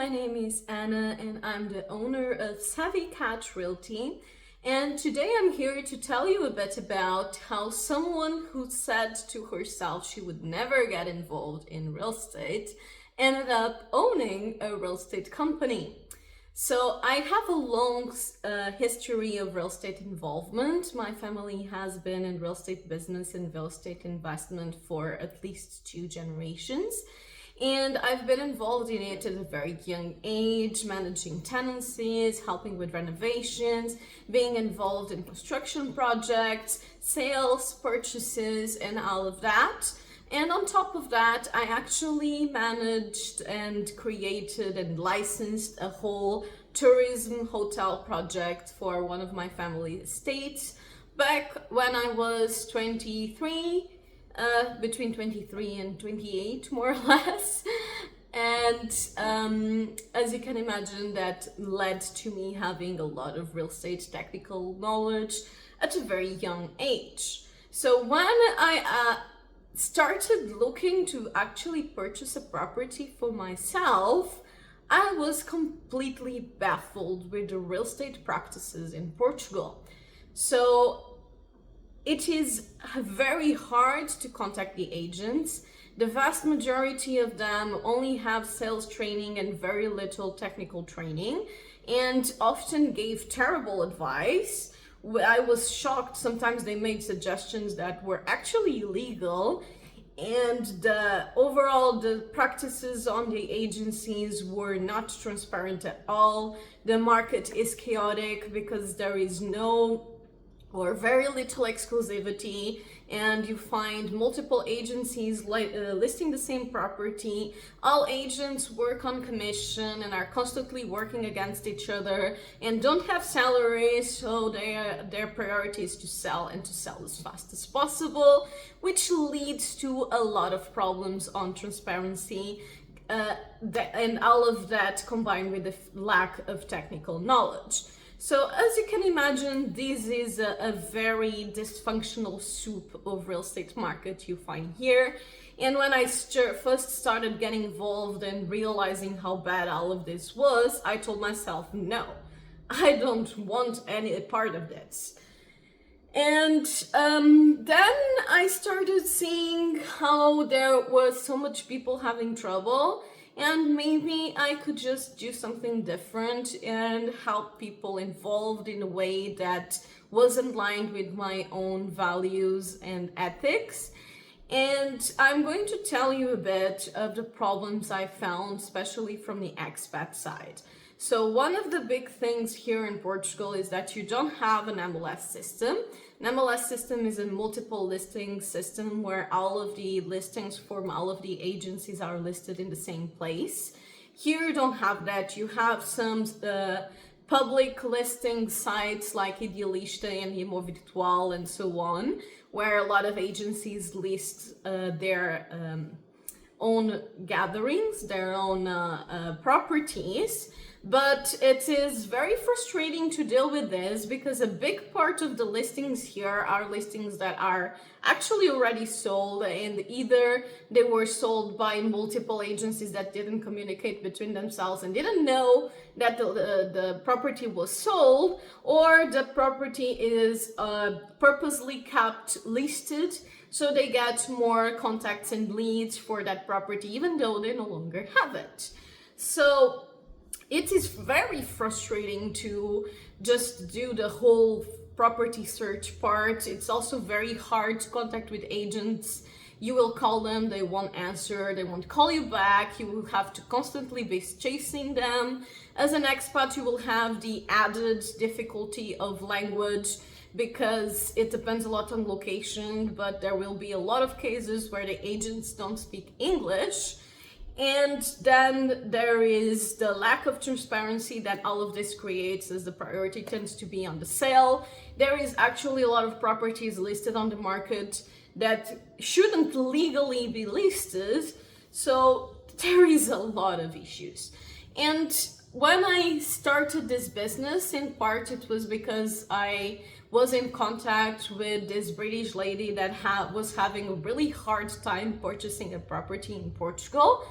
name is Anna and I'm the owner of Savvy Cat Realty. And today I'm here to tell you a bit about how someone who said to herself she would never get involved in real estate ended up owning a real estate company. So I have a long history of real estate involvement. My family has been in real estate business and real estate investment for at least 2 generations. And I've been involved in it at a very young age, managing tenancies, helping with renovations, being involved in construction projects, sales, purchases, and all of that. And on top of that, I actually managed and created and licensed a whole tourism hotel project for one of my family estates back when I was 23. Between 23 and 28, more or less. And as you can imagine, that led to me having a lot of real estate technical knowledge at a very young age. So when I started looking to actually purchase a property for myself, I was completely baffled with the real estate practices in Portugal. So it is very hard to contact the agents. The vast majority of them only have sales training and very little technical training, and often gave terrible advice. I was shocked. Sometimes they made suggestions that were actually illegal, and the practices on the agencies were not transparent at all. The market is chaotic because there is no or very little exclusivity, and you find multiple agencies listing the same property. All agents work on commission and are constantly working against each other and don't have salaries, so their priority is to sell and to sell as fast as possible, which leads to a lot of problems on transparency, and all of that combined with the lack of technical knowledge. So as you can imagine, this is a very dysfunctional soup of real estate market you find here. And when I first started getting involved and realizing how bad all of this was, I told myself, no, I don't want any part of this. And then I started seeing how there was so much people having trouble, and maybe I could just do something different and help people involved in a way that wasn't aligned with my own values and ethics. And I'm going to tell you a bit of the problems I found, especially from the expat side. So one of the big things here in Portugal is that you don't have an MLS system. An MLS system is a multiple listing system where all of the listings from all of the agencies are listed in the same place. Here you don't have that. You have some public listing sites like Artista and Virtual and so on, where a lot of agencies list their own gatherings, their own properties. But it is very frustrating to deal with this because a big part of the listings here are listings that are actually already sold, and either they were sold by multiple agencies that didn't communicate between themselves and didn't know that the property was sold, or the property is purposely kept listed so they get more contacts and leads for that property even though they no longer have it. So it is very frustrating to just do the whole property search part. It's also very hard to contact with agents. You will call them, they won't answer, they won't call you back. You will have to constantly be chasing them. As an expat, you will have the added difficulty of language because it depends a lot on location, but there will be a lot of cases where the agents don't speak English. And then there is the lack of transparency that all of this creates, as the priority tends to be on the sale. There is actually a lot of properties listed on the market that shouldn't legally be listed. So there is a lot of issues. And when I started this business, in part it was because I was in contact with this British lady that was having a really hard time purchasing a property in Portugal.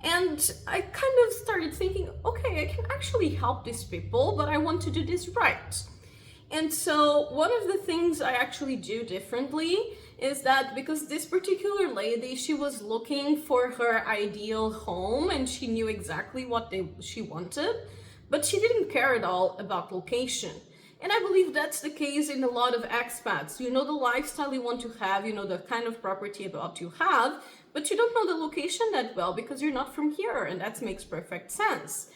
And I kind of started thinking, okay, I can actually help these people, but I want to do this right. And so one of the things I actually do differently is that because this particular lady, she was looking for her ideal home and she knew exactly what she wanted, but she didn't care at all about location. And I believe that's the case in a lot of expats. You know the lifestyle you want to have, you know the kind of property about you have, but you don't know the location that well because you're not from here, and that makes perfect sense.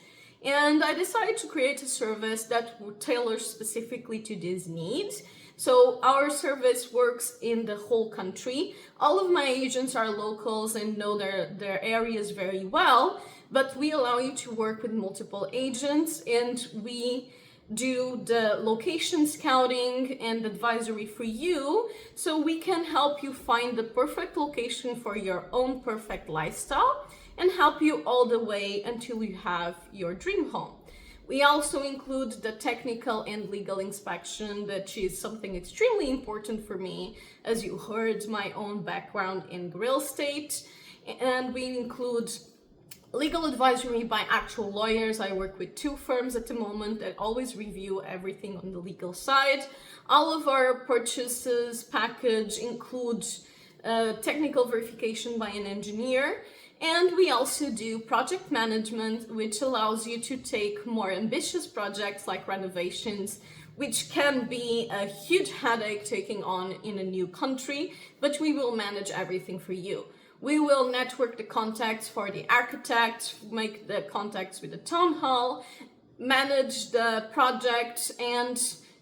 And I decided to create a service that would tailor specifically to these needs. So our service works in the whole country. All of my agents are locals and know their areas very well, but we allow you to work with multiple agents, and we do the location scouting and advisory for you, so we can help you find the perfect location for your own perfect lifestyle and help you all the way until you have your dream home. We also include the technical and legal inspection, that is something extremely important for me, as you heard my own background in real estate. And we include legal advisory by actual lawyers. I work with 2 firms at the moment that always review everything on the legal side. All of our purchases package includes technical verification by an engineer. And we also do project management, which allows you to take more ambitious projects like renovations, which can be a huge headache taking on in a new country, but we will manage everything for you. We will network the contacts for the architect, make the contacts with the town hall, manage the project, and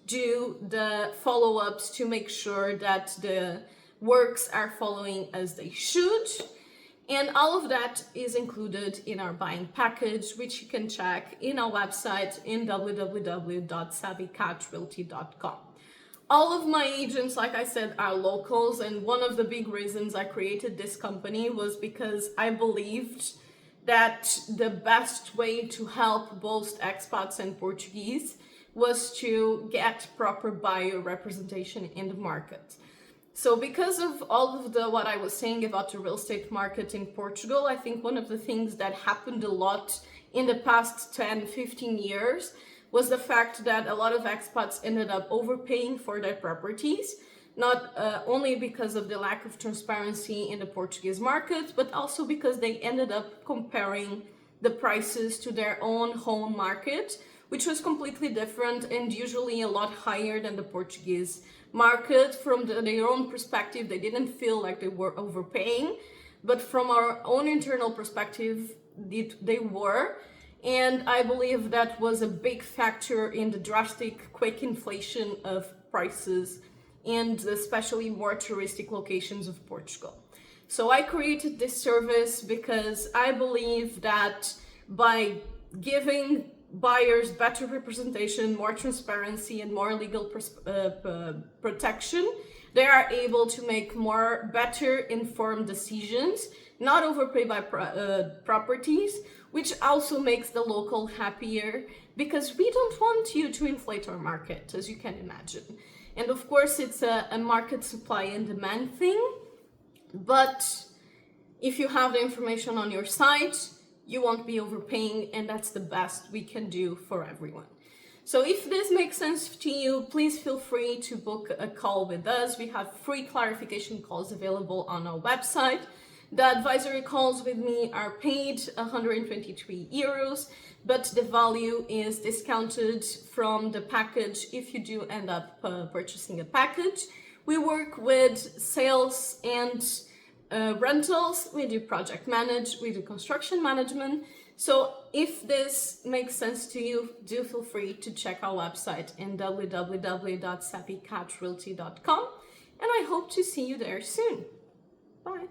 do the follow-ups to make sure that the works are following as they should. And all of that is included in our buying package, which you can check in our website in www.savvycatrealty.com. All of my agents, like I said, are locals, and one of the big reasons I created this company was because I believed that the best way to help both expats and Portuguese was to get proper buyer representation in the market. So because of all of what I was saying about the real estate market in Portugal, I think one of the things that happened a lot in the past 10-15 years was the fact that a lot of expats ended up overpaying for their properties, not only because of the lack of transparency in the Portuguese market, but also because they ended up comparing the prices to their own home market, which was completely different and usually a lot higher than the Portuguese market. From their own perspective, they didn't feel like they were overpaying, but from our own internal perspective, they were. And I believe that was a big factor in the drastic, quick inflation of prices, and especially more touristic locations of Portugal. So I created this service because I believe that by giving buyers better representation, more transparency, and more legal protection, they are able to make better informed decisions, not overpay by properties, which also makes the local happier, because we don't want you to inflate our market, as you can imagine. And of course, it's a market supply and demand thing, but if you have the information on your site, you won't be overpaying, and that's the best we can do for everyone. So if this makes sense to you, please feel free to book a call with us. We have free clarification calls available on our website. The advisory calls with me are paid 123 euros, but the value is discounted from the package if you do end up purchasing a package. We work with sales and rentals, we do project manage, we do construction management. So if this makes sense to you, do feel free to check our website in www.savvycatrealty.com, and I hope to see you there soon. Bye.